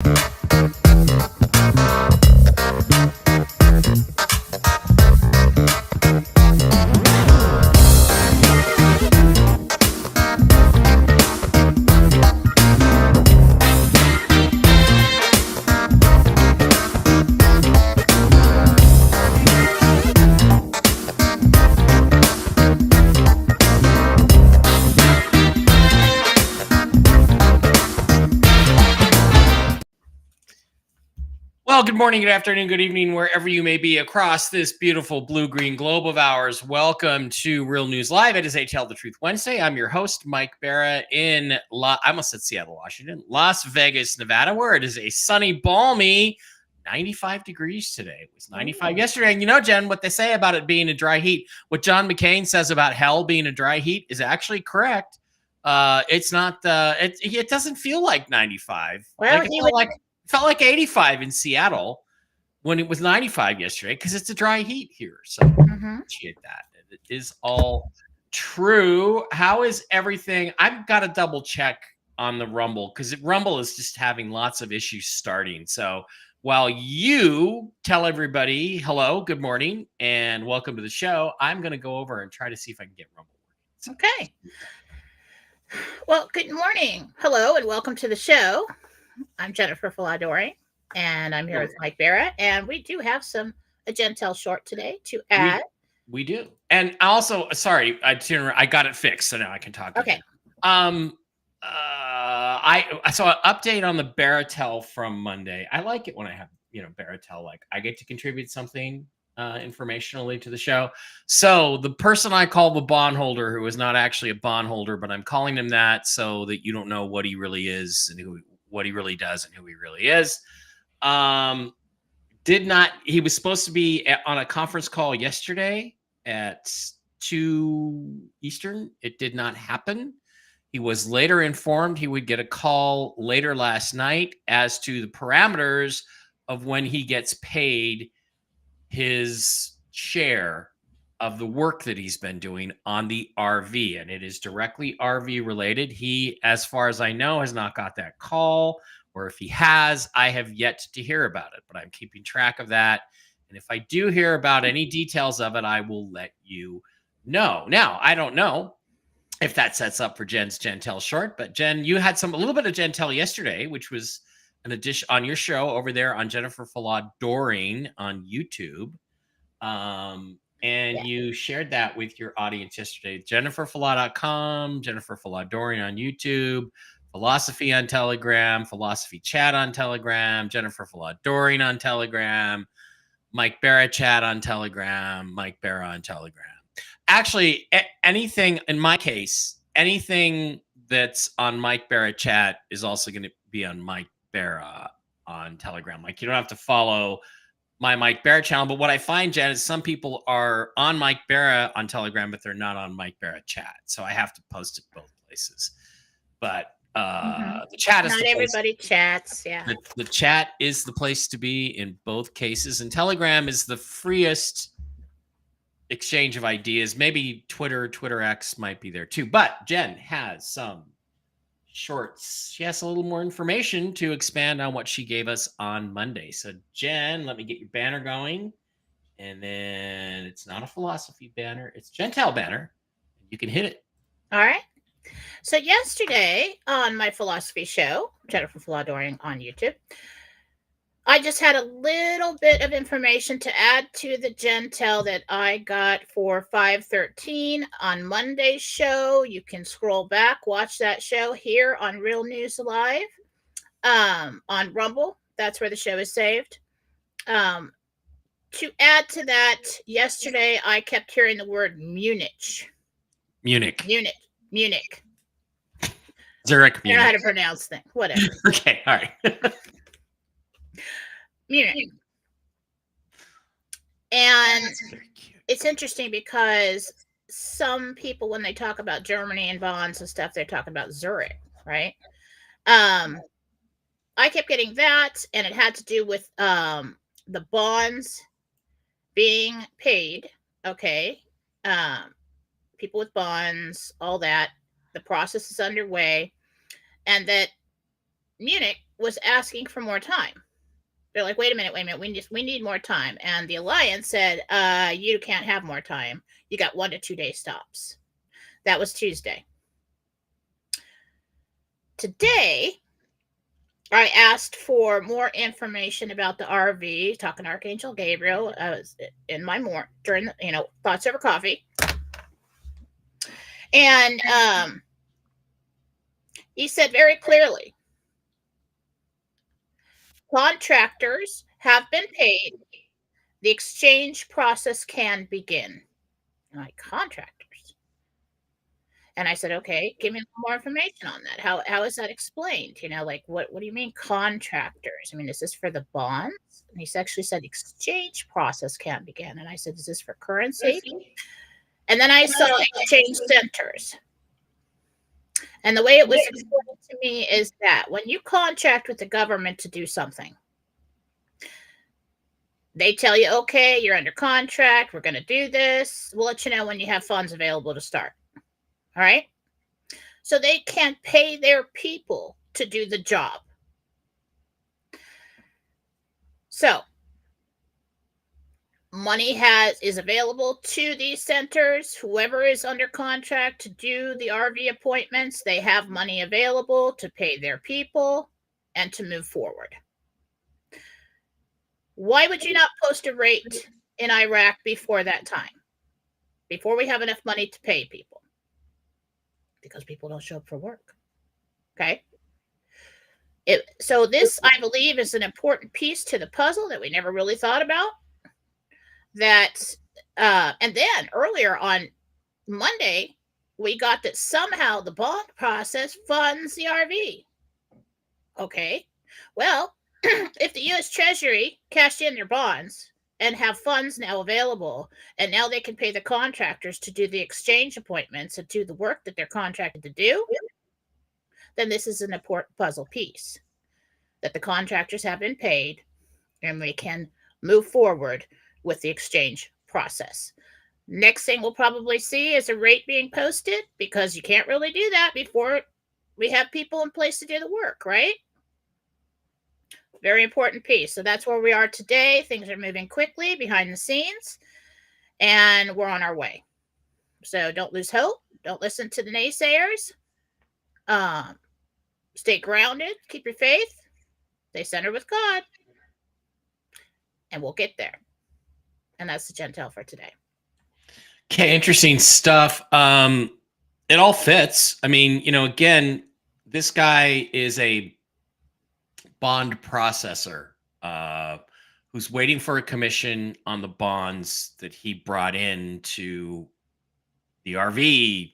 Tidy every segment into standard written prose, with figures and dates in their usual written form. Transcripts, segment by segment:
Well, good morning, good afternoon, good evening, wherever you may be across this beautiful blue-green globe of ours. Welcome to Real News Live. It is a Tell the Truth Wednesday. I'm your host, Mike Barra, in I almost said Seattle, Washington, Las Vegas, Nevada, where it is a sunny, balmy 95 degrees today. It was 95 yesterday. And you know, Jen, what they say about it being a dry heat, what John McCain says about hell being a dry heat is actually correct. It's not, it doesn't feel like 95. Well, Felt like 85 in Seattle when it was 95 yesterday because it's a dry heat here. So appreciate that. It is all true. How is everything? I've got to double check on the Rumble because Rumble is just having lots of issues starting. So while you tell everybody hello, good morning, and welcome to the show, I'm going to go over and try to see if I can get Rumble working. Okay. Well, good morning. Hello, and welcome to the show. I'm Jennifer Faladori, and I'm here with Mike Barra, and we do have a Gentel short today to add. We do. And also, sorry, I got it fixed, so now I can talk. Okay. I saw an update on the Baratel from Monday. I like it when I have, Baratel, like I get to contribute something informationally to the show. So the person I call the bondholder, who is not actually a bondholder, but I'm calling him that so that you don't know what he really is and what he really does and who he really is. He was supposed to be on a conference call yesterday at 2 Eastern. It did not happen. He was later informed he would get a call later last night as to the parameters of when he gets paid his share of the work that he's been doing on the RV, and it is directly RV related. He, as far as I know, has not got that call, or if he has, I have yet to hear about it, but I'm keeping track of that. And if I do hear about any details of it, I will let you know. Now, I don't know if that sets up for Jen's Gentel short, but Jen, you had a little bit of Gentel yesterday, which was an addition on your show over there on Jennifer Faladori on YouTube. You shared that with your audience yesterday. JenniferFalad.com, Jennifer Faladori on YouTube, Philosophy on Telegram, Philosophy Chat on Telegram, Jennifer Faladori on Telegram, Mike Barra Chat on Telegram, Mike Barra on Telegram. Actually, anything, in my case, anything that's on Mike Barra Chat is also going to be on Mike Barra on Telegram. Like, you don't have to follow my Mike Barra channel, but what I find, Jen, is some people are on Mike Barra on Telegram, but they're not on Mike Barra Chat. So I have to post it both places. But the chat is not everybody chats. Yeah, the chat is the place to be in both cases, and Telegram is the freest exchange of ideas. Maybe Twitter X might be there too. But Jen has some shorts. She has a little more information to expand on what she gave us on Monday. So Jen, let me get your banner going. And then it's not a philosophy banner, it's Gentel banner. You can hit it. All right. So yesterday on my philosophy show, Jennifer Faladori on YouTube, I just had a little bit of information to add to the Gentel that I got for 513 on Monday's show. You can scroll back, watch that show here on Real News Live on Rumble. That's where the show is saved. To add to that, yesterday I kept hearing the word Munich. Zurich. I don't know how to pronounce things. Whatever. Okay, all right. Munich. And it's interesting because some people, when they talk about Germany and bonds and stuff, they're talking about Zurich, right? I kept getting that, and it had to do with the bonds being paid. Okay. People with bonds, all that. The process is underway. And that Munich was asking for more time. They're like, wait a minute, we need more time. And the Alliance said, you can't have more time. You got 1 to 2 day stops. That was Tuesday. Today, I asked for more information about the RV, talking to Archangel Gabriel. I was in my during the, thoughts over coffee. And he said very clearly, contractors have been paid. The exchange process can begin. I'm like, contractors? And I said, okay, give me more information on that. How is that explained? Like what do you mean contractors? I mean, is this for the bonds? And he actually said exchange process can begin. And I said, is this for currency? And then I saw exchange centers. And the way it was explained to me is that when you contract with the government to do something, they tell you, okay, you're under contract. We're going to do this. We'll let you know when you have funds available to start. All right. So they can't pay their people to do the job. So money is available to these centers. Whoever is under contract to do the RV appointments, they have money available to pay their people and to move forward. Why would you not post a rate in Iraq before that time? Before we have enough money to pay people? Because people don't show up for work. Okay. So this, I believe, is an important piece to the puzzle that we never really thought about. And then earlier on Monday, we got that somehow the bond process funds the RV. Okay. Well, if the U.S. Treasury cashed in their bonds and have funds now available, and now they can pay the contractors to do the exchange appointments and do the work that they're contracted to do, then this is an important puzzle piece that the contractors have been paid and we can move forward with the exchange process. Next thing we'll probably see is a rate being posted, because you can't really do that before we have people in place to do the work, right? Very important piece. So that's where we are today. Things are moving quickly behind the scenes, and we're on our way. So don't lose hope. Don't listen to the naysayers. Stay grounded. Keep your faith. Stay centered with God. And we'll get there. And that's the Gentile for today. Okay, interesting stuff. It all fits. I mean, again, this guy is a bond processor who's waiting for a commission on the bonds that he brought in to the RV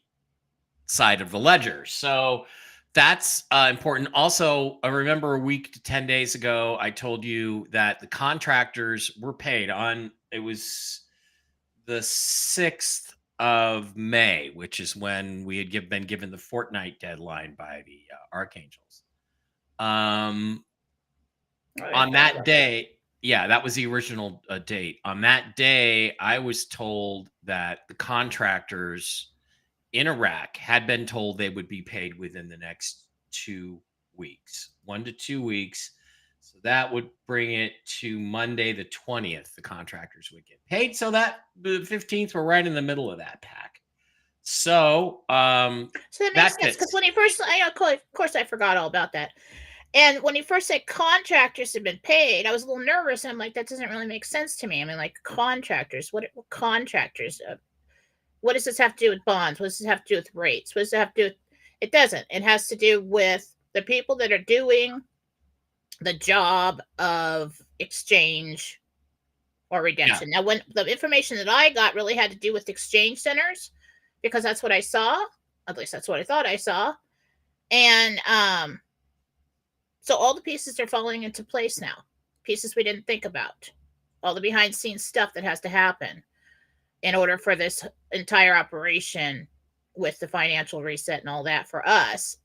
side of the ledger. So that's important. Also, I remember a week to 10 days ago, I told you that the contractors were paid on, it was the 6th of May, which is when we had been given the fortnight deadline by the archangels. On that day, yeah, that was the original date. On that day, I was told that the contractors in Iraq had been told they would be paid within the next 2 weeks, 1 to 2 weeks. So that would bring it to Monday, the 20th, the contractors would get paid. So that the 15th, we're right in the middle of that pack. So, so that makes sense, because when he first, of course, I forgot all about that. And when he first said contractors have been paid, I was a little nervous. And I'm like, that doesn't really make sense to me. I mean, like, contractors, what contractors? What does this have to do with bonds? What does this have to do with rates? What does it have to do with? It doesn't. It has to do with the people that are doing the job of exchange or redemption. Yeah. Now, when the information that I got really had to do with exchange centers, because that's what I saw. At least that's what I thought I saw. And so all the pieces are falling into place now. Pieces we didn't think about. All the behind scenes stuff that has to happen in order for this entire operation with the financial reset and all that for us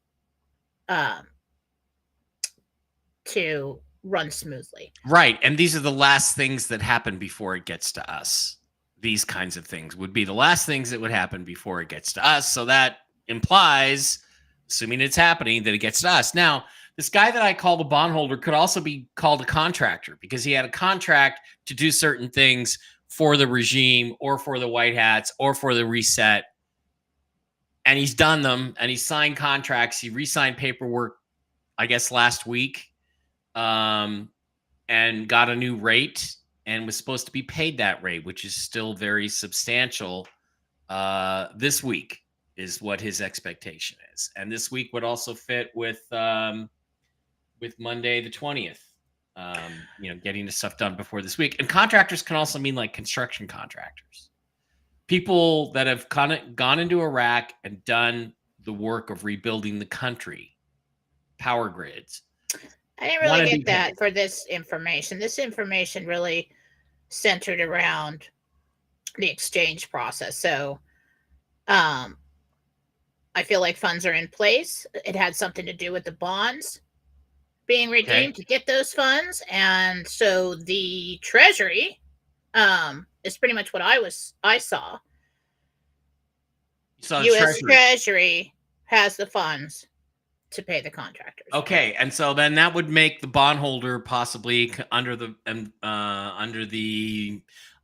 to run smoothly. Right. And these are the last things that happen before it gets to us. These kinds of things would be the last things that would happen before it gets to us. So that implies, assuming it's happening, that it gets to us. Now, this guy that I called a bondholder could also be called a contractor because he had a contract to do certain things for the regime or for the white hats or for the reset. And he's done them and he's signed contracts. He re-signed paperwork, I guess, last week, and got a new rate and was supposed to be paid that rate, which is still very substantial. This week is what his expectation is. And this week would also fit with Monday the 20th. Getting the stuff done before this week. And contractors can also mean like construction contractors. People that have gone into Iraq and done the work of rebuilding the country, power grids. I didn't really get that for this information. This information really centered around the exchange process. So I feel like funds are in place. It had something to do with the bonds being redeemed to get those funds. And so the Treasury is pretty much what I saw. U.S. Treasury has the funds to pay the contractors. Okay, and so then that would make the bondholder possibly under the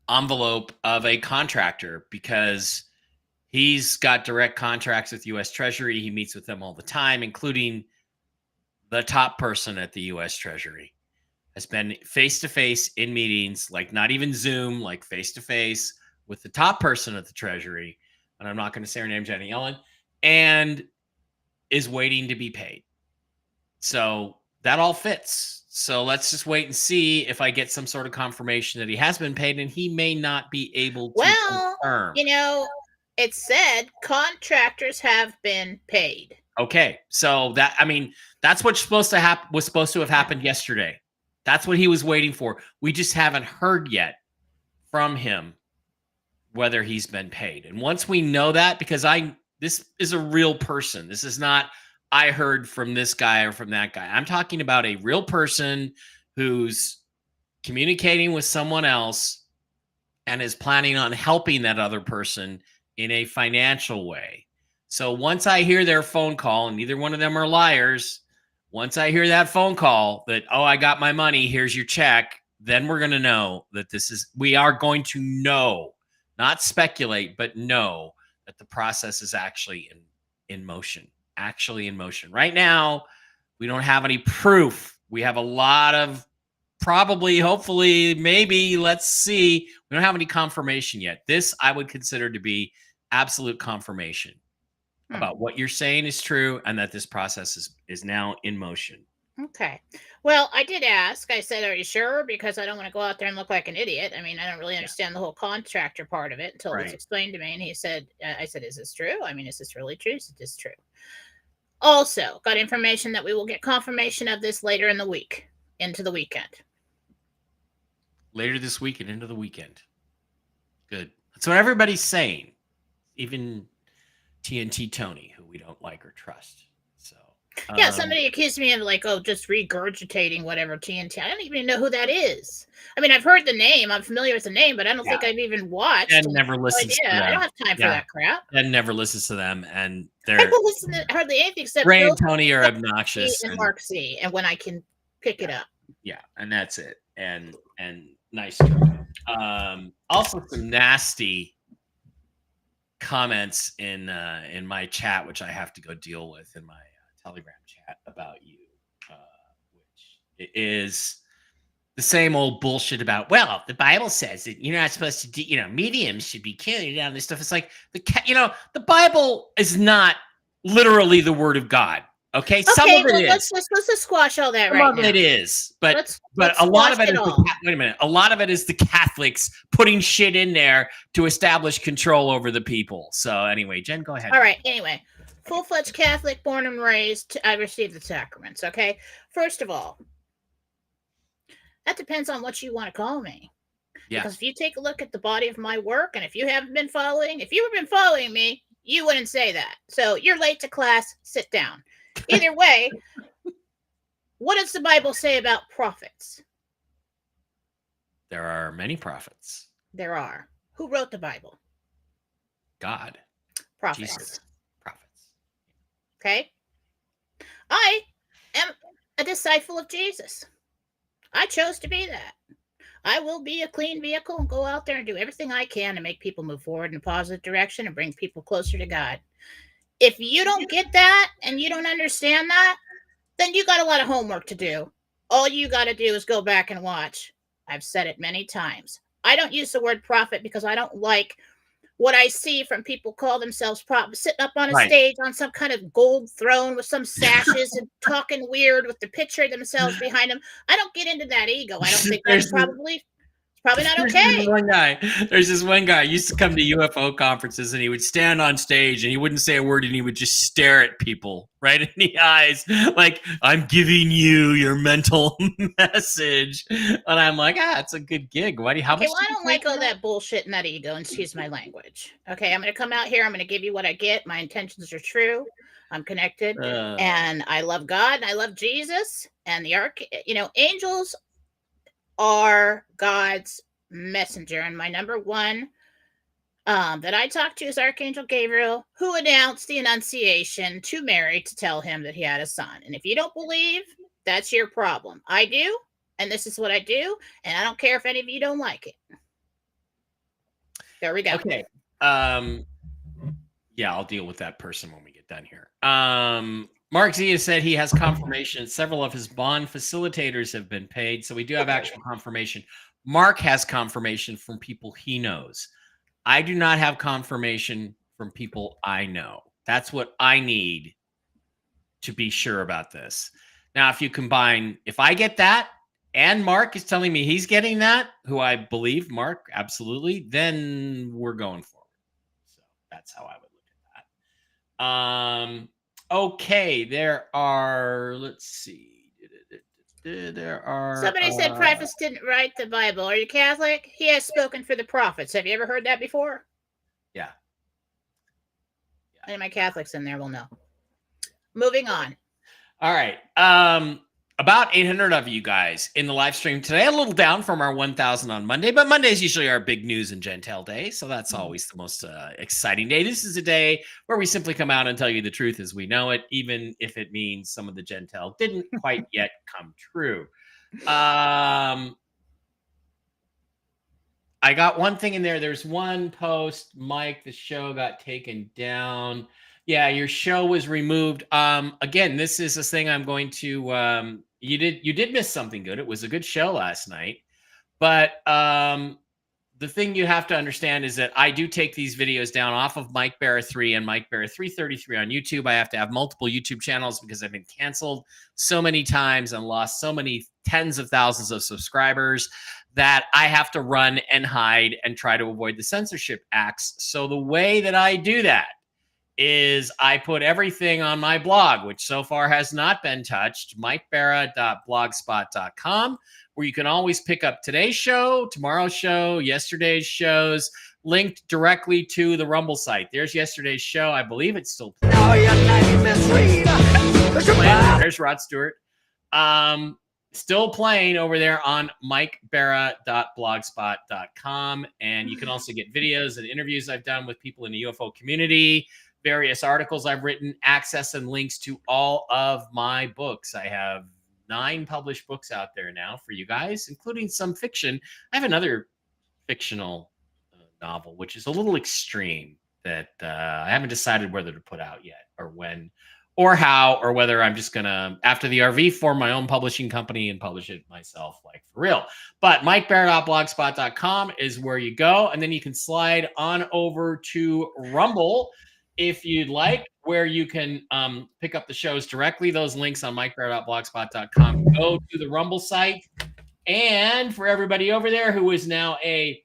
envelope of a contractor because he's got direct contracts with U.S. Treasury. He meets with them all the time, including the top person at the U.S. Treasury has been face-to-face in meetings, like not even Zoom, like face-to-face with the top person at the Treasury. And I'm not going to say her name, Jenny Yellen, and is waiting to be paid. So that all fits. So let's just wait and see if I get some sort of confirmation that he has been paid, and he may not be able to confirm. It said contractors have been paid. Okay, so that's what's supposed to happen. Was supposed to have happened yesterday. That's what he was waiting for. We just haven't heard yet from him whether he's been paid. And once we know that, because this is a real person. This is not I heard from this guy or from that guy. I'm talking about a real person who's communicating with someone else and is planning on helping that other person in a financial way. So once I hear their phone call, and neither one of them are liars, once I hear that phone call that, oh, I got my money, here's your check, then we're going to know that we are going to know, not speculate, but know that the process is actually in motion, Right now, we don't have any proof. We have a lot of probably, hopefully, maybe, let's see. We don't have any confirmation yet. This I would consider to be absolute confirmation about what you're saying is true and that this process is now in motion. Okay. Well, I did ask. I said, are you sure? Because I don't want to go out there and look like an idiot. I mean, I don't really understand the whole contractor part of it until it was explained to me. And he said, I said, is this true? I mean, is this really true? Is this true? Also, got information that we will get confirmation of this later in the week, into the weekend. Later this week and into the weekend. Good. That's what everybody's saying. Even TNT Tony, who we don't like or trust. So yeah, somebody accused me of just regurgitating whatever TNT. I don't even know who that is. I mean, I've heard the name. I'm familiar with the name, but I don't think I've even watched. And never listens to them. I don't have time for that crap. And never listens to them. And I don't listen to hardly anything except Ray and Tony are obnoxious. And Mark C. And when I can pick it up. Yeah, and that's it. And nice. Also some nasty comments in my chat, which I have to go deal with in my Telegram chat about you, which is the same old bullshit about, well, the Bible says that you're not supposed to do, mediums should be killed and this stuff. It's like the Bible is not literally the word of God. Okay, some of it is. Let's just squash all that right now. Some of it is, but a lot of it is. Wait a minute. A lot of it is the Catholics putting shit in there to establish control over the people. So anyway, Jen, go ahead. All right. Anyway, full-fledged Catholic, born and raised. I received the sacraments. Okay. First of all, that depends on what you want to call me. Yeah. Because if you take a look at the body of my work, and if you haven't been following me, you wouldn't say that. So you're late to class. Sit down. Either way, what does the Bible say about prophets? There are many prophets. There are. Who wrote the Bible? God. Prophets. Jesus. Prophets. Okay. I am a disciple of Jesus. I chose to be that. I will be a clean vehicle and go out there and do everything I can to make people move forward in a positive direction and bring people closer to God. If you don't get that and you don't understand that, then you got a lot of homework to do. All you got to do is go back and watch. I've said it many times. I don't use the word prophet because I don't like what I see from people call themselves prophets sitting up on a stage on some kind of gold throne with some sashes and talking weird with the picture of themselves behind them. I don't get into that ego. I don't think that's probably not okay. There's this one guy used to come to UFO conferences, and he would stand on stage and he wouldn't say a word, and he would just stare at people right in the eyes, like, I'm giving you your mental message. And I'm like, it's a good gig. How okay, much? Well, I don't like all that bullshit and that ego, and excuse my language. Okay, I'm going to come out here. I'm going to give you what I get. My intentions are true. I'm connected, and I love God, and I love Jesus, and angels are God's messenger. And my number one that I talked to is Archangel Gabriel, who announced the Annunciation to Mary to tell him that he had a son. And if you don't believe, that's your problem. I do, and this is what I do, and I don't care if any of you don't like it. There we go. Okay. Yeah, I'll deal with that person when we get done here. Mark Zia said he has confirmation. Several of his bond facilitators have been paid, so we do have actual confirmation. Mark has confirmation from people he knows. I do not have confirmation from people I know. That's what I need to be sure about this. Now, if I get that, and Mark is telling me he's getting that, who I believe, Mark, absolutely, then we're going forward. So that's how I would look at that. Okay, there are, let's see. There are. Somebody said prophets didn't write the Bible. Are you Catholic? He has spoken for the prophets. Have you ever heard that before? Yeah. Any of my Catholics in there will know. Moving on. All right. About 800 of you guys in the live stream today, a little down from our 1,000 on Monday, but Monday is usually our big news and Gentile day, so that's always the most exciting day. This is a day where we simply come out and tell you the truth as we know it, even if it means some of the Gentile didn't quite yet come true. I got one thing in there. There's one post, Mike, the show got taken down. Yeah, your show was removed. Again, this is this thing I'm going to. You did miss something good. It was a good show last night, but the thing you have to understand is that I do take these videos down off of Mike Barra 3 and Mike Barra 333 on YouTube. I have to have multiple YouTube channels because I've been canceled so many times and lost so many tens of thousands of subscribers that I have to run and hide and try to avoid the censorship acts. So the way that I do that is I put everything on my blog, which so far has not been touched, mikebarra.blogspot.com, where you can always pick up today's show, tomorrow's show, yesterday's shows, linked directly to the Rumble site. There's yesterday's show. I believe it's still playing. There's Rod Stewart. Still playing over there on mikebarra.blogspot.com. And you can also get videos and interviews I've done with people in the UFO community, various articles I've written, access and links to all of my books. I have 9 published books out there now for you guys, including some fiction. I have another fictional novel, which is a little extreme that I haven't decided whether to put out yet or when or how, or whether I'm just going to, after the RV, form my own publishing company and publish it myself, like for real. But mikebarra.blogspot.com is where you go. And then you can slide on over to Rumble if you'd like, where you can pick up the shows directly. Those links on mikebarra.blogspot.com go to the Rumble site. And for everybody over there who is now a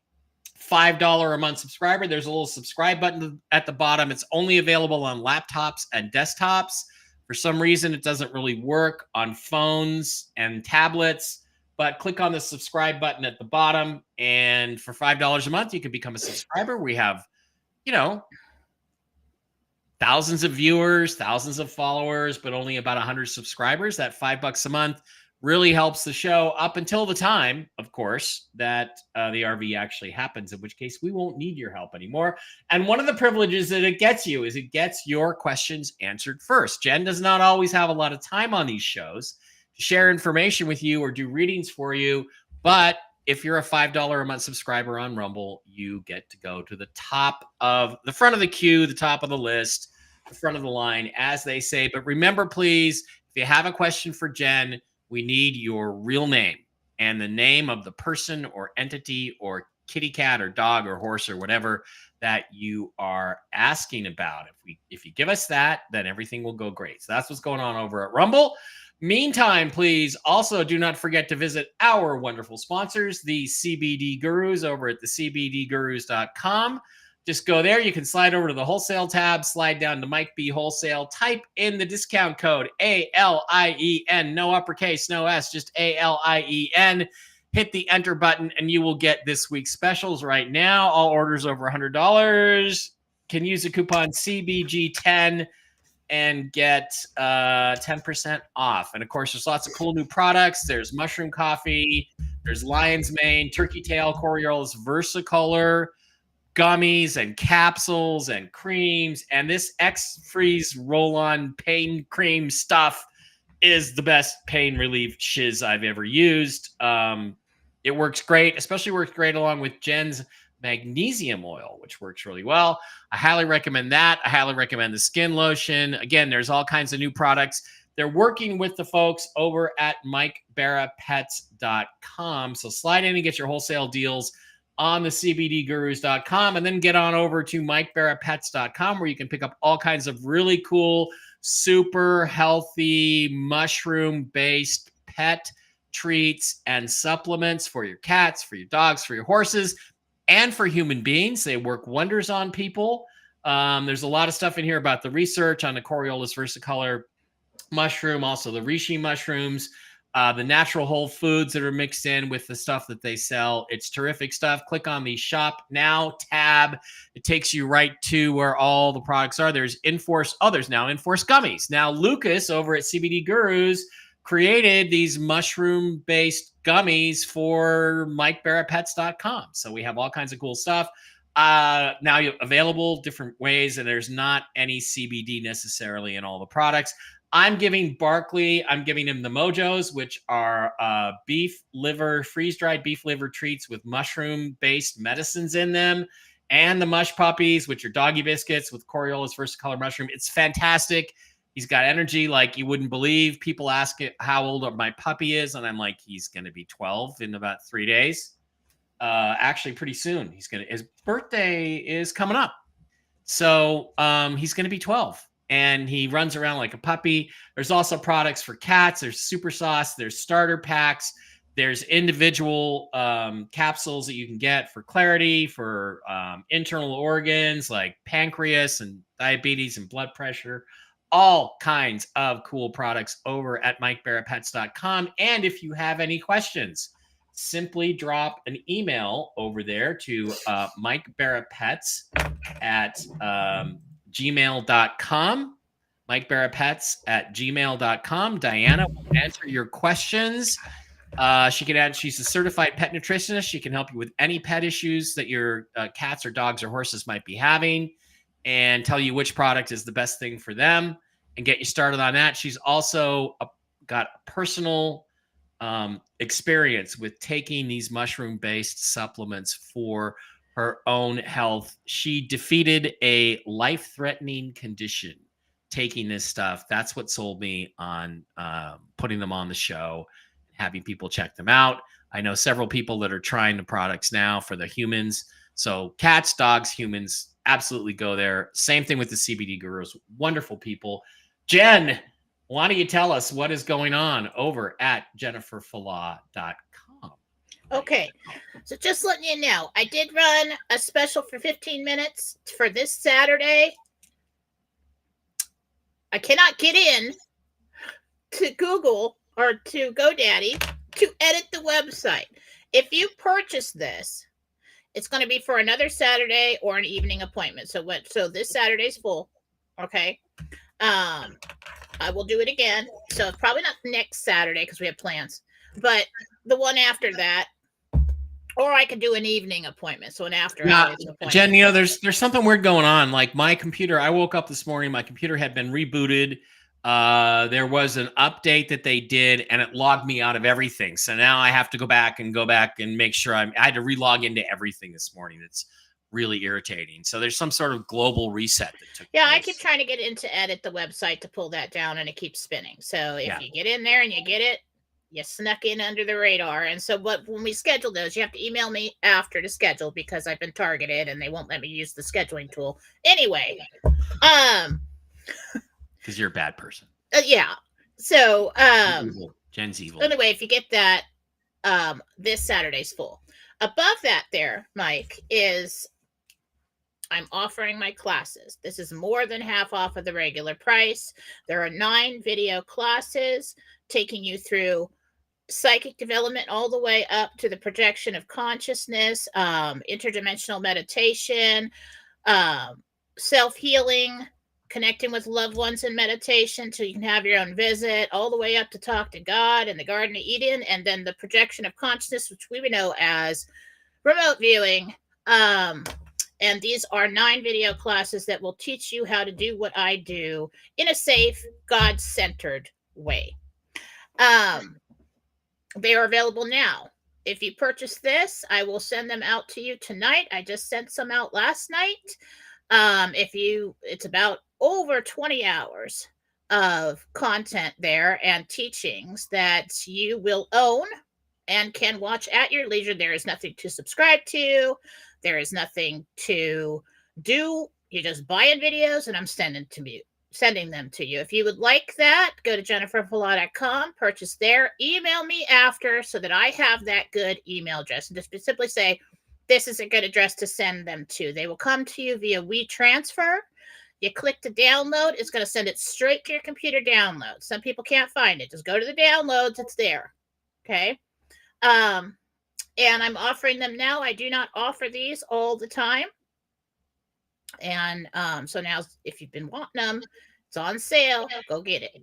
$5 a month subscriber, there's a little subscribe button at the bottom. It's only available on laptops and desktops. For some reason, it doesn't really work on phones and tablets, but click on the subscribe button at the bottom. And for $5 a month, you can become a subscriber. We have, thousands of viewers, thousands of followers, but only about 100 subscribers. That $5 a month really helps the show up until the time, of course, that the RV actually happens, in which case we won't need your help anymore. And one of the privileges that it gets you is it gets your questions answered first. Jen does not always have a lot of time on these shows. share information with you or do readings for you. But if you're a $5 a month subscriber on Rumble, you get to go to the top of the front of the queue, the top of the list, the front of the line, as they say. But remember, please, if you have a question for Jen, we need your real name and the name of the person or entity or kitty cat or dog or horse or whatever that you are asking about. If you give us that, then everything will go great. So that's what's going on over at Rumble. Meantime, please also do not forget to visit our wonderful sponsors, the CBD Gurus, over at thecbdgurus.com. Just go there. You can slide over to the wholesale tab, slide down to Mike B Wholesale, type in the discount code ALIEN, no uppercase, no S, just ALIEN. Hit the enter button and you will get this week's specials right now. All orders over $100 can use the coupon CBG10 and get 10% off. And of course, there's lots of cool new products. There's mushroom coffee, there's lion's mane, turkey tail, Coriolis Versicolor, gummies and capsules and creams. And this X-Freeze roll-on pain cream stuff is the best pain relief shiz I've ever used. It works great, especially works great along with Jen's magnesium oil, which works really well. I highly recommend that. I highly recommend the skin lotion. Again, there's all kinds of new products. They're working with the folks over at MikeBarraPets.com. So slide in and get your wholesale deals on the CBDGurus.com, and then get on over to MikeBarraPets.com, where you can pick up all kinds of really cool, super healthy, mushroom-based pet treats and supplements for your cats, for your dogs, for your horses, and for human beings. They work wonders on people. There's a lot of stuff in here about the research on the Coriolis Versicolor mushroom, also the reishi mushrooms, the natural whole foods that are mixed in with the stuff that they sell. It's terrific stuff. Click on the Shop Now tab. It takes you right to where all the products are. There's Enforce. Oh, there's now Enforce Gummies. Now, Lucas over at CBD Gurus created these mushroom-based gummies for MikeBarraPets.com. So we have all kinds of cool stuff. Now available different ways, and there's not any CBD necessarily in all the products. I'm giving Barkley, I'm giving him the Mojos, which are beef liver, freeze-dried beef liver treats with mushroom-based medicines in them, and the Mush Puppies, which are doggy biscuits with Coriolis Versicolor mushroom. It's fantastic. He's got energy like you wouldn't believe. People ask it how old my puppy is, and I'm like, he's going to be 12 in about 3 days. Actually, pretty soon. His birthday is coming up, so he's going to be 12. And he runs around like a puppy. There's also products for cats. There's super sauce. There's starter packs. There's individual capsules that you can get for clarity, for internal organs like pancreas and diabetes and blood pressure. All kinds of cool products over at MikeBarraPets.com. And if you have any questions, simply drop an email over there to MikeBarraPets at gmail.com. MikeBarraPets@gmail.com. Diana will answer your questions. She's a certified pet nutritionist. She can help you with any pet issues that your cats or dogs or horses might be having, and tell you which product is the best thing for them and get you started on that. She's also got personal experience with taking these mushroom-based supplements for her own health. She defeated a life-threatening condition taking this stuff. That's what sold me on putting them on the show, having people check them out. I know several people that are trying the products now for the humans. So cats, dogs, humans, absolutely go there. Same thing with the CBD Gurus. Wonderful people. Jen, why don't you tell us what is going on over at JenniferFalah.com? Okay, so just letting you know, I did run a special for 15 minutes for this Saturday. I cannot get in to Google or to GoDaddy to edit the website. If you purchase this, it's going to be for another Saturday or an evening appointment. So this Saturday's full. Okay. I will do it again. So it's probably not next Saturday because we have plans, but the one after that. Or I could do an evening appointment. So an after hours appointment. Jen, there's something weird going on. Like my computer, I woke up this morning, my computer had been rebooted. There was an update that they did, and it logged me out of everything. So now I have to go back and make sure I had to relog into everything this morning. It's really irritating. So there's some sort of global reset that took Yeah, place. I keep trying to get into edit the website to pull that down, and it keeps spinning. So if you get in there and you get it, you snuck in under the radar. And so, but when we schedule those, you have to email me after to schedule because I've been targeted and they won't let me use the scheduling tool. Anyway, because you're a bad person. Yeah. So, Jen's evil. Anyway, if you get that, this Saturday's full. Above that there, Mike, is I'm offering my classes. This is more than half off of the regular price. There are 9 video classes taking you through psychic development all the way up to the projection of consciousness, interdimensional meditation, self-healing, connecting with loved ones in meditation so you can have your own visit, all the way up to talk to God in the Garden of Eden, and then the projection of consciousness, which we would know as remote viewing. And these are 9 video classes that will teach you how to do what I do in a safe, God-centered way. They are available now. If you purchase this, I will send them out to you tonight. I just sent some out last night. It's about over 20 hours of content there and teachings that you will own and can watch at your leisure. There is nothing to subscribe to. There is nothing to do. You just buy in videos and I'm sending them to you. If you would like that, go to jenniferfallah.com, purchase there, email me after so that I have that good email address, and just simply say, this is a good address to send them to. They will come to you via WeTransfer. You click to download, it's going to send it straight to your computer download. Some people can't find it. Just go to the downloads, it's there. Okay. And I'm offering them now. I do not offer these all the time. And so now, if you've been wanting them, it's on sale. Go get it.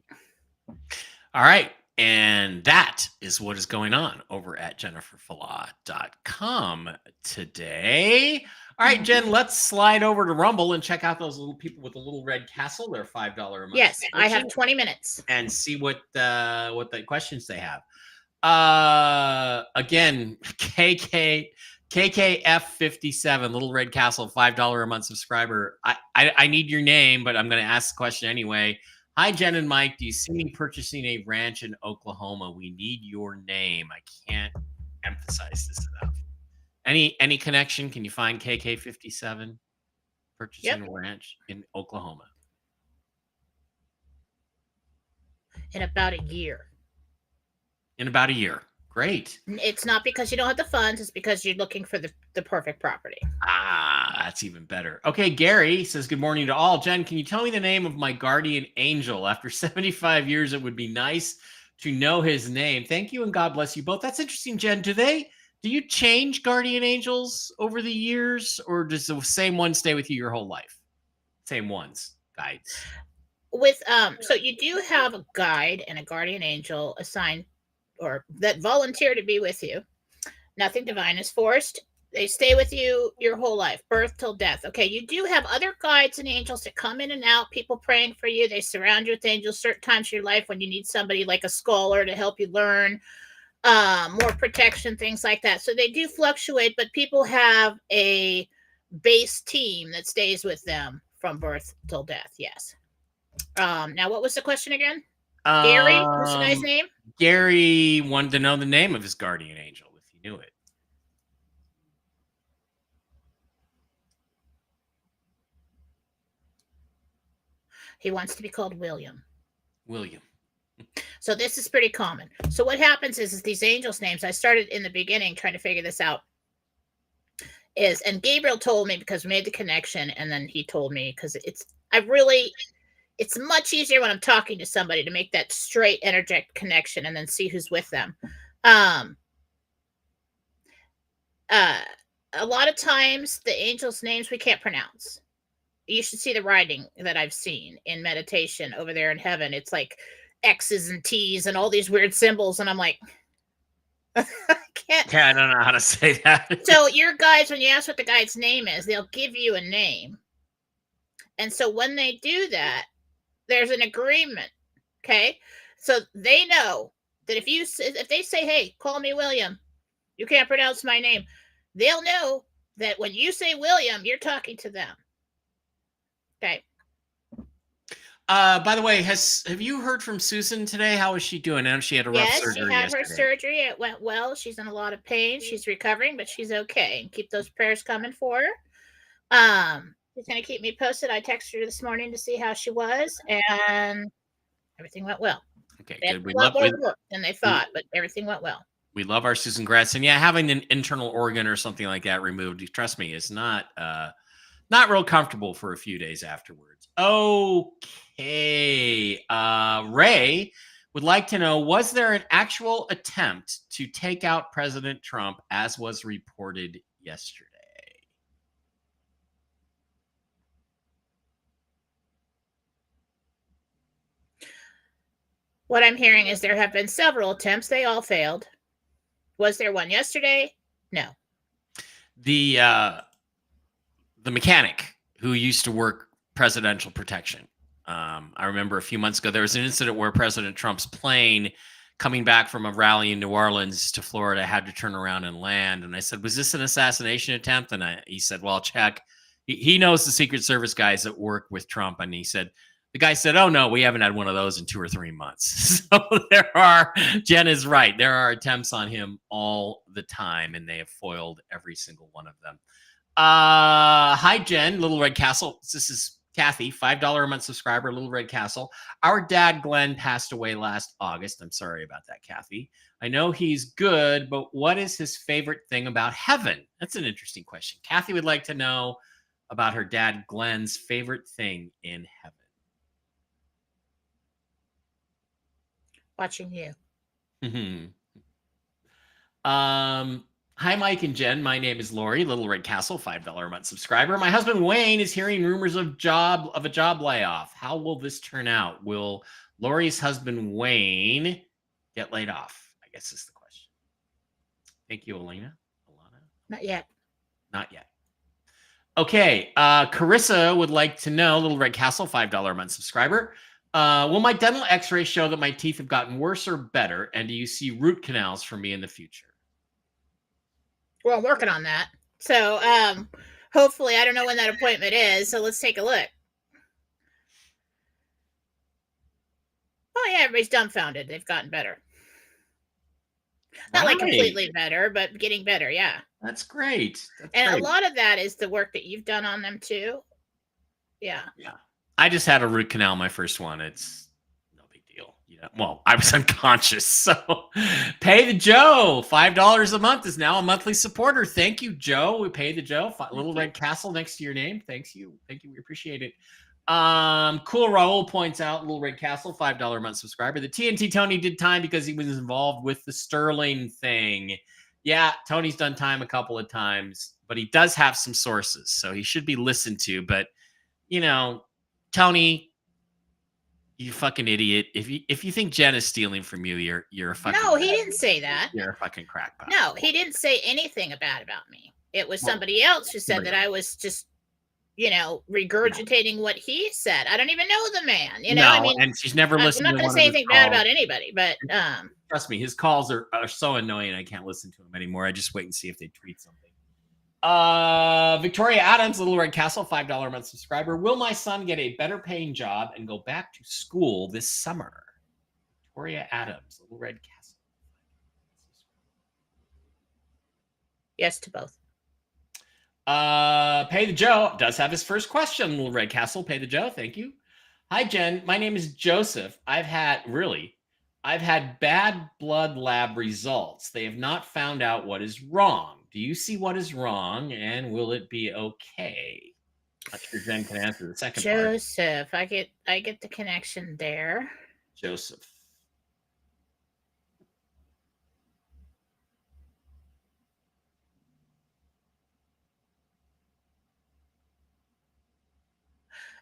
All right. And that is what is going on over at jenniferfallah.com today. All right, Jen, let's slide over to Rumble and check out those little people with the little red castle. They're $5 a month. Yes, I have 20 minutes. And see what the questions they have. Again, KKF57, Little Red Castle, $5 a month subscriber. I need your name, but I'm going to ask the question anyway. Hi, Jen and Mike. Do you see me purchasing a ranch in Oklahoma? We need your name. I can't emphasize this enough. Any connection? Can you find KK57 purchasing a ranch in Oklahoma? In about a year. In about a year. Great. It's not because you don't have the funds. It's because you're looking for the perfect property. That's even better. Okay, Gary says, good morning to all. Jen, can you tell me the name of my guardian angel? After 75 years, it would be nice to know his name. Thank you, and God bless you both. That's interesting, Jen. Do you change guardian angels over the years, or does the same one stay with you your whole life? Same ones, guides. So you do have a guide and a guardian angel assigned or that volunteer to be with you. Nothing divine is forced. They stay with you your whole life, birth till death. Okay, you do have other guides and angels that come in and out, people praying for you. They surround you with angels certain times of your life when you need somebody like a scholar to help you learn, more protection, things like that. So they do fluctuate, but people have a base team that stays with them from birth till death. Yes. Now, what was the question again? Gary, what's the guy's name? Gary wanted to know the name of his guardian angel, if you knew it. He wants to be called William. William. So this is pretty common. So what happens is these angels' names, I started in the beginning trying to figure this out, and Gabriel told me because we made the connection, and then he told me because it's much easier when I'm talking to somebody to make that straight energetic connection and then see who's with them. A lot of times the angels' names we can't pronounce. You should see the writing that I've seen in meditation over there in heaven. It's like X's and T's and all these weird symbols. And I'm like, I can't. Yeah, I don't know how to say that. So your guides, when you ask what the guide's name is, they'll give you a name. And so when they do that, there's an agreement Okay, so they know that if they say, "Hey, call me William," you can't pronounce my name. They'll know that when you say William, you're talking to them. Okay. By the way, have you heard from Susan today? How is she doing? I know she had a rough Yes, she surgery had her yesterday. surgery. It went well. She's in a lot of pain. She's recovering, but she's okay. And keep those prayers coming for her. She's gonna keep me posted. I texted her this morning to see how she was, and everything went well. Okay, They had good. a lot more work than they thought, but everything went well. We love our Susan Gratz, and yeah, having an internal organ or something like that removed, trust me, is not real comfortable for a few days afterwards. Okay, Ray would like to know: was there an actual attempt to take out President Trump, as was reported yesterday? What I'm hearing is there have been several attempts. They all failed. Was there one yesterday? No. The mechanic who used to work presidential protection. I remember a few months ago there was an incident where President Trump's plane coming back from a rally in New Orleans to Florida had to turn around and land. And I said, "Was this an assassination attempt?" And he said, "Well, check." He knows the Secret Service guys that work with Trump, and he said, the guy said, "Oh no, we haven't had one of those in 2 or 3 months." So Jen is right. There are attempts on him all the time, and they have foiled every single one of them. Hi, Jen, Little Red Castle. This is Kathy, $5 a month subscriber, Little Red Castle. Our dad, Glenn, passed away last August. I'm sorry about that, Kathy. I know he's good, but what is his favorite thing about heaven? That's an interesting question. Kathy would like to know about her dad, Glenn's favorite thing in heaven. Watching you. Hi, Mike and Jen. My name is Lori, Little Red Castle, $5 a month subscriber. My husband Wayne is hearing rumors of a job layoff. How will this turn out? Will Lori's husband Wayne get laid off? I guess is the question. Thank you, Alana. Not yet. Not yet. Okay. Carissa would like to know, Little Red Castle, $5 a month subscriber. Will my dental x-ray show that my teeth have gotten worse or better? And do you see root canals for me in the future? Well, I'm working on that. So hopefully, I don't know when that appointment is. So let's take a look. Oh yeah, everybody's dumbfounded. They've gotten better. Not like completely better, but getting better. Yeah. That's great. A lot of that is the work that you've done on them too. Yeah. Yeah. I just had a root canal, my first one. It's no big deal. Yeah. Well, I was unconscious. So Pay the Joe, $5 a month is now a monthly supporter. Thank you, Joe. We pay the Joe. Little Red Castle next to your name. Thank you. We appreciate it. Cool Raul points out, Little Red Castle, $5 a month subscriber. The TNT Tony did time because he was involved with the Sterling thing. Yeah, Tony's done time a couple of times, but he does have some sources, so he should be listened to. But Tony, you fucking idiot! If you think Jen is stealing from you, you're a fucking. No, he didn't say that. You're a fucking crackpot. No, he didn't say anything bad about me. It was somebody else who said that I was just, regurgitating what he said. I don't even know the man. And she's never listened. I'm not going to say anything bad about anybody, but trust me, his calls are so annoying. I can't listen to him anymore. I just wait and see if they tweet something. Victoria Adams, Little Red Castle, $5 a month subscriber. Will my son get a better paying job and go back to school this summer? Victoria Adams, Little Red Castle. Yes to both. Pay the Joe does have his first question. Little Red Castle, Pay the Joe. Thank you. Hi, Jen. My name is Joseph. I've had bad blood lab results. They have not found out what is wrong. Do you see what is wrong, and will it be okay? Not sure Jen can answer the second part. Joseph, I get the connection there. Joseph.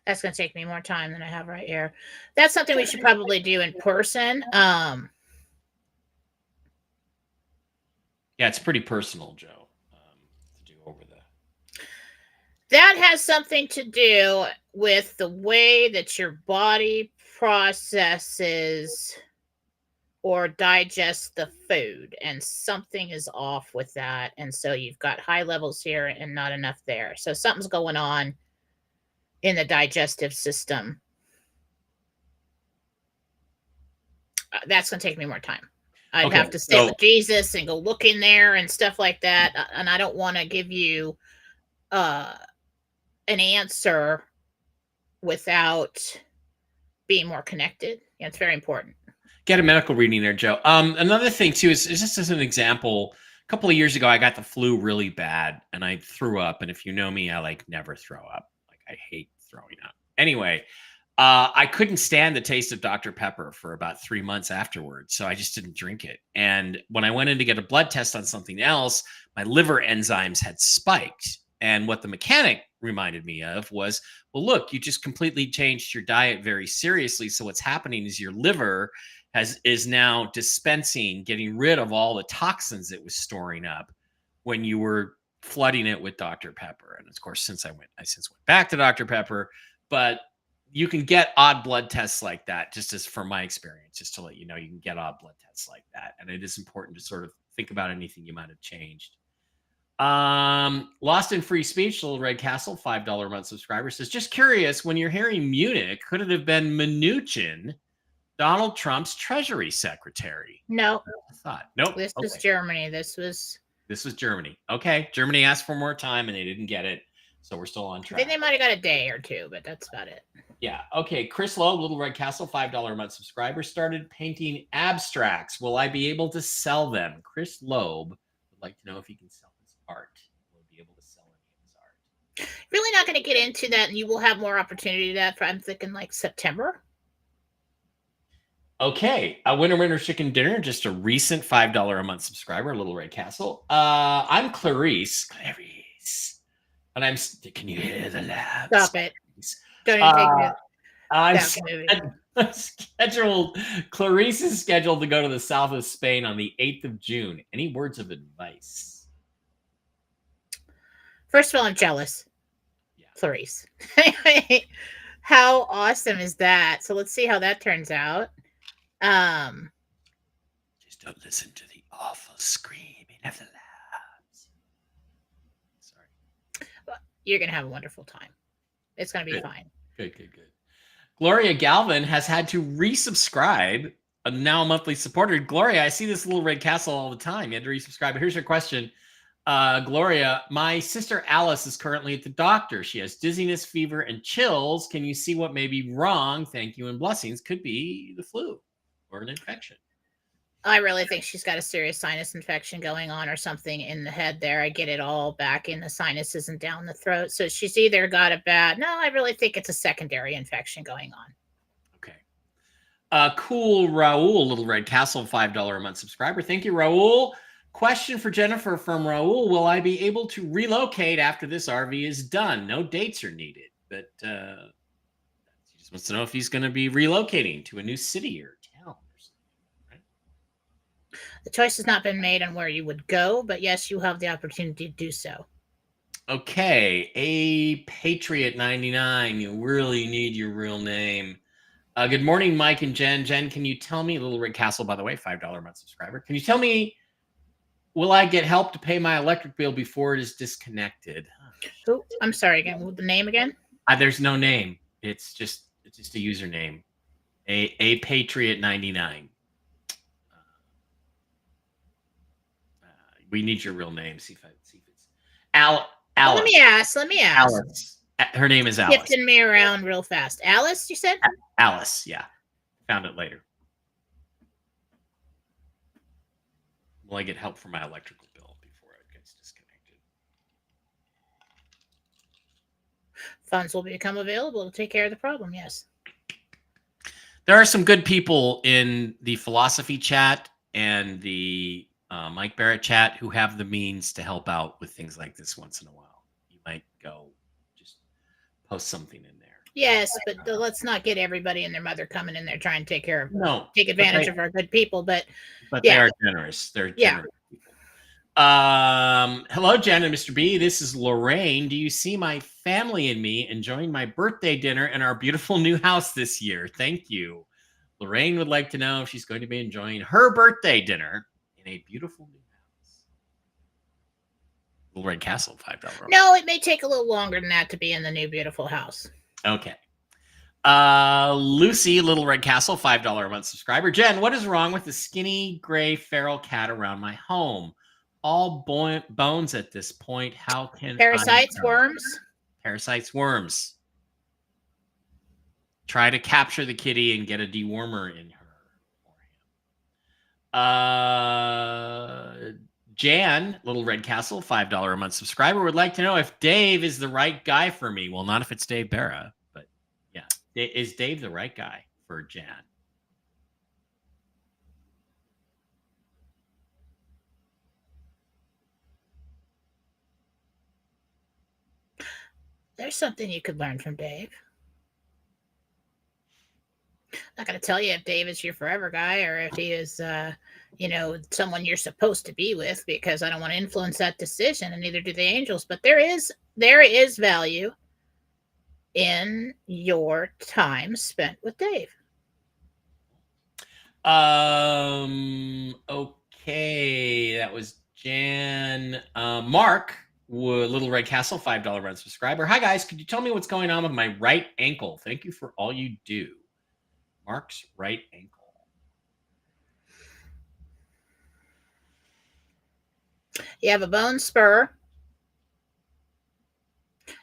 That's going to take me more time than I have right here. That's something we should probably do in person. Yeah, it's pretty personal, Joe, to do over the. That has something to do with the way that your body processes or digests the food, and something is off with that. And so you've got high levels here and not enough there. So something's going on in the digestive system. That's going to take me more time. I'd Okay, have to sit so with Jesus and go look in there and stuff like that. And I don't want to give you an answer without being more connected. Yeah, it's very important. get a medical reading there, Joe. Another thing too is just as an example, a couple of years ago, I got the flu really bad and I threw up. And if you know me, I like never throw up. Like I hate throwing up. Anyway, I couldn't stand the taste of Dr. Pepper for about 3 months afterwards, so I just didn't drink it. And when I went in to get a blood test on something else, my liver enzymes had spiked. And what the mechanic reminded me of was, well, look, you just completely changed your diet very seriously. So what's happening is your liver is now dispensing, getting rid of all the toxins it was storing up when you were flooding it with Dr. Pepper. And of course, since I since went back to Dr. Pepper, but you can get odd blood tests like that, just as from my experience, just to let you know, you can get odd blood tests like that. And it is important to sort of think about anything you might have changed. Lost in Free Speech, Little Red Castle, $5 a month subscriber says, just curious, when you're hearing Munich, could it have been Mnuchin, Donald Trump's Treasury Secretary? No, I thought, nope. this was Germany. This was Germany. Okay, Germany asked for more time and they didn't get it. So we're still on I track. think they might have got a day or two, but that's about it. Yeah. Okay. Chris Lowe, Little Red Castle, $5 a month subscriber, started painting abstracts. Will I be able to sell them? Chris Loeb would like to know if he can sell his art. Will he be able to sell any of his art? Really not going to get into that, and you will have more opportunity to that. I'm thinking like September. Okay. Winter Chicken Dinner, just a recent $5 a month subscriber, Little Red Castle. I'm Clarice. And I'm. Can you hear the labs? Stop it. Don't even take it. I'm scheduled. Clarice is scheduled to go to the south of Spain on the 8th of June. Any words of advice? First of all, I'm jealous. Yeah. Clarice. How awesome is that? So let's see how that turns out. Just don't listen to the awful screaming of the labs. Sorry. Well, you're going to have a wonderful time. It's going to be fine. Good. Gloria Galvin has had to resubscribe, now a monthly supporter. Gloria, I see this Little Red Castle all the time. You had to resubscribe. But here's your question. Gloria, my sister Alice is currently at the doctor. She has dizziness, fever, and chills. Can you see what may be wrong? Thank you and blessings. Could be the flu or an infection. I really think she's got a serious sinus infection going on or something in the head there. I get it all back in the sinuses and down the throat. So she's either got a bad, no, I really think it's a secondary infection going on. Okay. Cool Raul, Little Red Castle, $5 a month subscriber. Thank you, Raul. Question for Jennifer from Raul. Will I be able to relocate after this RV is done? No dates are needed, but he just wants to know if he's going to be relocating to a new city or town or something, right? The choice has not been made on where you would go, but yes, you have the opportunity to do so. Okay. A Patriot 99. You really need your real name. Good morning, Mike and Jen. Jen, can you tell me, Little Red Castle, by the way, $5 a month subscriber. Can you tell me, will I get help to pay my electric bill before it is disconnected? Oh, I'm sorry again. The name again? There's no name. It's just a username. A Patriot 99. We need your real name. See if it's Alice. Well, let me ask. Alice. Her name is Alice. Shifting me around real fast. Alice, you said? Alice, yeah. Found it later. Will I get help for my electrical bill before it gets disconnected? Funds will become available to take care of the problem, yes. There are some good people in the philosophy chat and the Mike Barrett chat who have the means to help out with things like this once in a while. You might go just post something in there. Yes, but let's not get everybody and their mother coming in there trying to take advantage of our good people. But they are generous. They're generous people. Hello, Jen and Mr. B. This is Lorraine. Do you see my family and me enjoying my birthday dinner in our beautiful new house this year? Thank you. Lorraine would like to know if she's going to be enjoying her birthday dinner in a beautiful new house. Little Red Castle, $5. No, it may take a little longer than that to be in the new beautiful house. Okay. Lucy, Little Red Castle, $5 a month subscriber. Jen, what is wrong with the skinny gray feral cat around my home? All bones at this point. How can Parasites, I help? worms. Parasites, worms. Try to capture the kitty and get a dewormer in her. Jan, Little Red Castle, $5 a month subscriber, would like to know if Dave is the right guy for me. Well, not if it's Dave Barra, but yeah. Is Dave the right guy for Jan? There's something you could learn from Dave. Not going to tell you if Dave is your forever guy or if he is, someone you're supposed to be with, because I don't want to influence that decision, and neither do the angels. But there is value in your time spent with Dave. Okay, that was Jan. Mark, Little Red Castle, $5 run subscriber. Hi guys, could you tell me what's going on with my right ankle? Thank you for all you do. Mark's right ankle. You have a bone spur.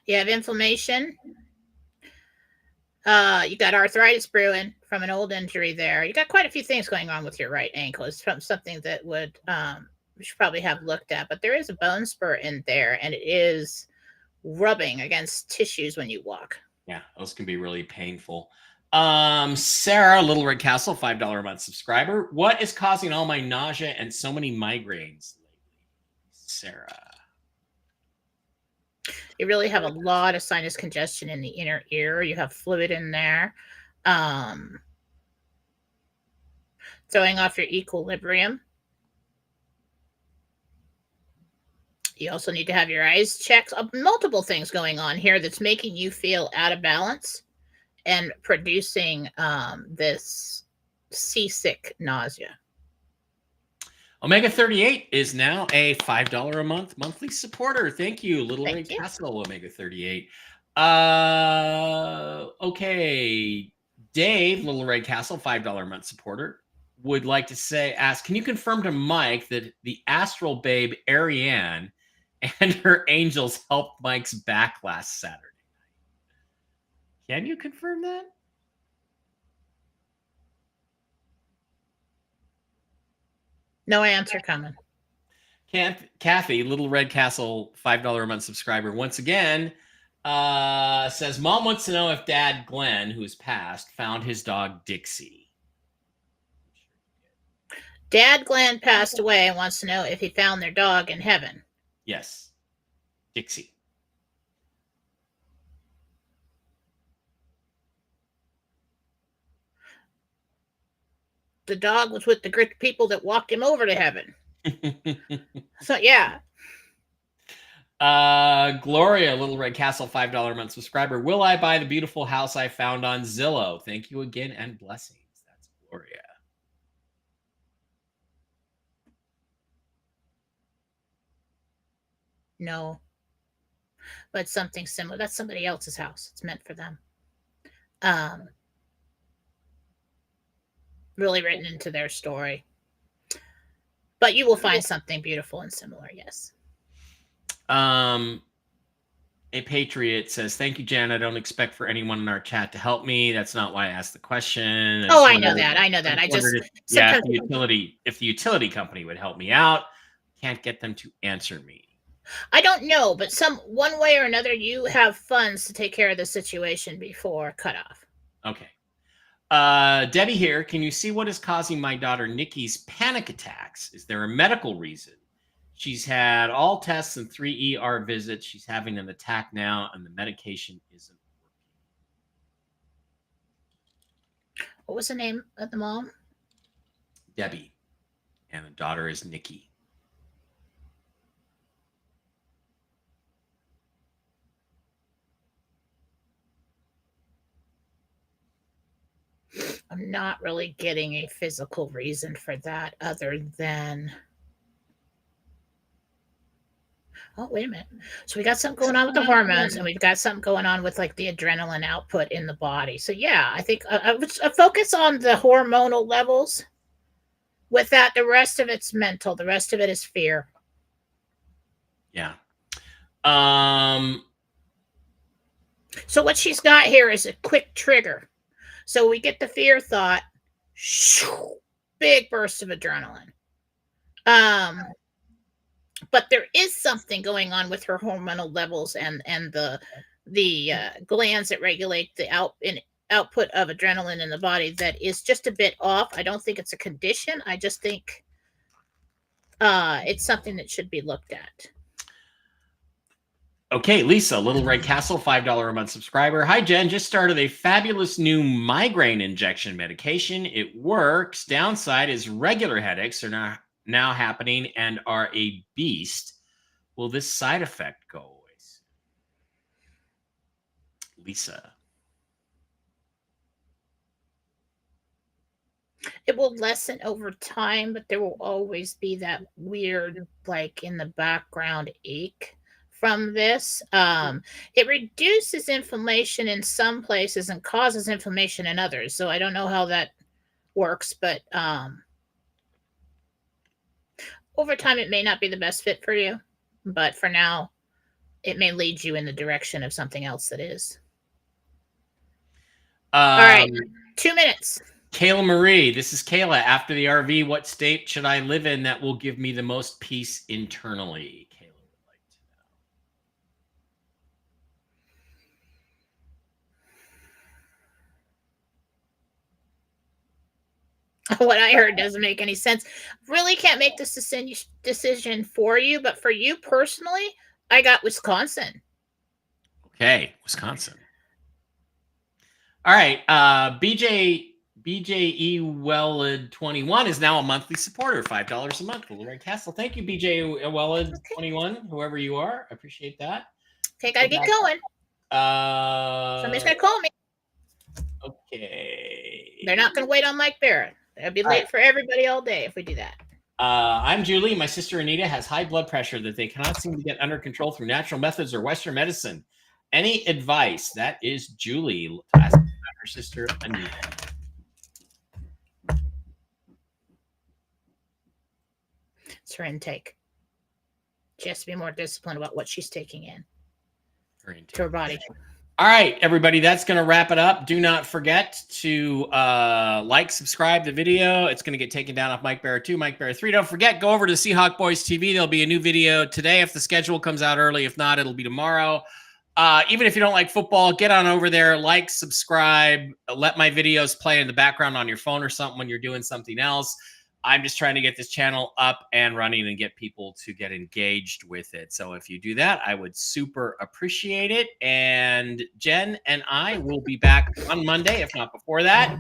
You have inflammation. You got arthritis brewing from an old injury there. You got quite a few things going on with your right ankle. It's from something that we should probably have looked at, but there is a bone spur in there, and it is rubbing against tissues when you walk. Yeah, those can be really painful. Sarah, Little Red Castle, $5 a month subscriber. What is causing all my nausea and so many migraines lately? Sarah. You really have a lot of sinus congestion in the inner ear. You have fluid in there. Throwing off your equilibrium. You also need to have your eyes checked. Multiple things going on here that's making you feel out of balance and producing this seasick nausea. Omega 38 is now a $5 a month monthly supporter. Thank you, Little Red Castle, Omega 38. Okay. Dave, Little Red Castle, $5 a month supporter, would like to ask, can you confirm to Mike that the astral babe Ariane and her angels helped Mike's back last Saturday night? Can you confirm that? No answer coming. Kathy, Little Red Castle, $5 a month subscriber, once again says, Mom wants to know if Dad Glenn, who's passed, found his dog Dixie. Dad Glenn passed away and wants to know if he found their dog in heaven. Yes. Dixie. The dog was with the group of people that walked him over to heaven. So, yeah. Gloria, Little Red Castle, $5 a month subscriber. Will I buy the beautiful house I found on Zillow? Thank you again and blessings. That's Gloria. No. But something similar. That's somebody else's house. It's meant for them. Really written into their story. But you will find something beautiful and similar, yes. A Patriot says, thank you, Jen. I don't expect for anyone in our chat to help me. That's not why I asked the question. I know that. I just if the utility company would help me out, can't get them to answer me. I don't know, but one way or another, you have funds to take care of the situation before cutoff. Okay. Debbie here. Can you see what is causing my daughter Nikki's panic attacks? Is there a medical reason? She's had all tests and 3 ER visits. She's having an attack now, and the medication isn't working. What was the name of the mom? Debbie. And the daughter is Nikki. I'm not really getting a physical reason for that other than. Oh, wait a minute. So we got something going on with the hormones, and we've got something going on with like the adrenaline output in the body. So yeah, I think I would focus on the hormonal levels. With that, the rest of it's mental. The rest of it is fear. Yeah. So what she's got here is a quick trigger. So we get the fear thought, big burst of adrenaline. But there is something going on with her hormonal levels and the glands that regulate the output of adrenaline in the body that is just a bit off. I don't think it's a condition. I just think it's something that should be looked at. Okay, Lisa, Little Red Castle, $5 a month subscriber. Hi, Jen. Just started a fabulous new migraine injection medication. It works. Downside is regular headaches are now happening and are a beast. Will this side effect go away? Lisa. It will lessen over time, but there will always be that weird, like in the background ache from this. It reduces inflammation in some places and causes inflammation in others. So I don't know how that works, but over time it may not be the best fit for you. But for now, it may lead you in the direction of something else that is. All right, 2 minutes. Kayla Marie, this is Kayla. After the RV, what state should I live in that will give me the most peace internally? Kayla would like to know. What I heard doesn't make any sense. Really can't make this decision for you, but for you personally, I got Wisconsin. Okay, Wisconsin. All right, BJE Welled 21 is now a monthly supporter, $5 a month. Little Red Castle. Thank you, BJ Welled 21, whoever you are. I appreciate that. Okay, gotta get going. Somebody's gonna call me. Okay. They're not gonna wait on Mike Barrett. They'll be late for everybody all day if we do that. I'm Julie. My sister Anita has high blood pressure that they cannot seem to get under control through natural methods or Western medicine. Any advice? That is Julie asking about her sister Anita. It's her intake. She has to be more disciplined about what she's taking in to her body. All right, everybody, that's going to wrap it up. Do not forget to like, subscribe the video. It's going to get taken down off Mike Bear 2, Mike Bear 3. Don't forget, go over to Seahawk Boys TV. There'll be a new video today if the schedule comes out early. If not, it'll be tomorrow. Even if you don't like football, get on over there, like, subscribe, let my videos play in the background on your phone or something when you're doing something else. I'm just trying to get this channel up and running and get people to get engaged with it. So if you do that, I would super appreciate it. And Jen and I will be back on Monday, if not before that.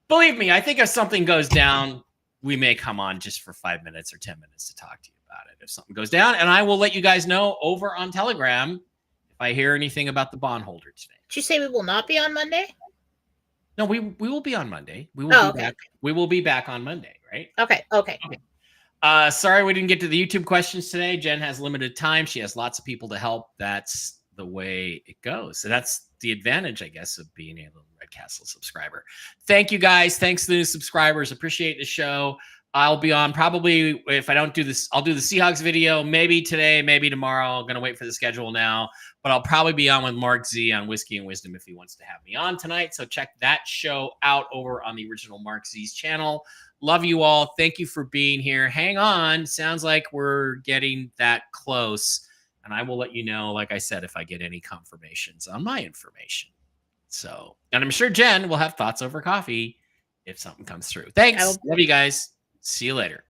Believe me, I think if something goes down, we may come on just for 5 minutes or 10 minutes to talk to you about it if something goes down. And I will let you guys know over on Telegram if I hear anything about the bondholder today. Did you say we will not be on Monday? No, we will be on Monday. We will be back. We will be back on Monday, right? Okay. Sorry we didn't get to the YouTube questions today. Jen has limited time. She has lots of people to help. That's the way it goes. So that's the advantage, I guess, of being a Little Red Castle subscriber. Thank you, guys. Thanks to the new subscribers. Appreciate the show. I'll be on probably, if I don't do this, I'll do the Seahawks video maybe today, maybe tomorrow. I'm going to wait for the schedule now. But I'll probably be on with Mark Z on Whiskey and Wisdom if he wants to have me on tonight. So check that show out over on the original Mark Z's channel. Love you all. Thank you for being here. Hang on. Sounds like we're getting that close. And I will let you know, like I said, if I get any confirmations on my information. So, and I'm sure Jen will have thoughts over coffee if something comes through. Thanks. Love you guys. See you later.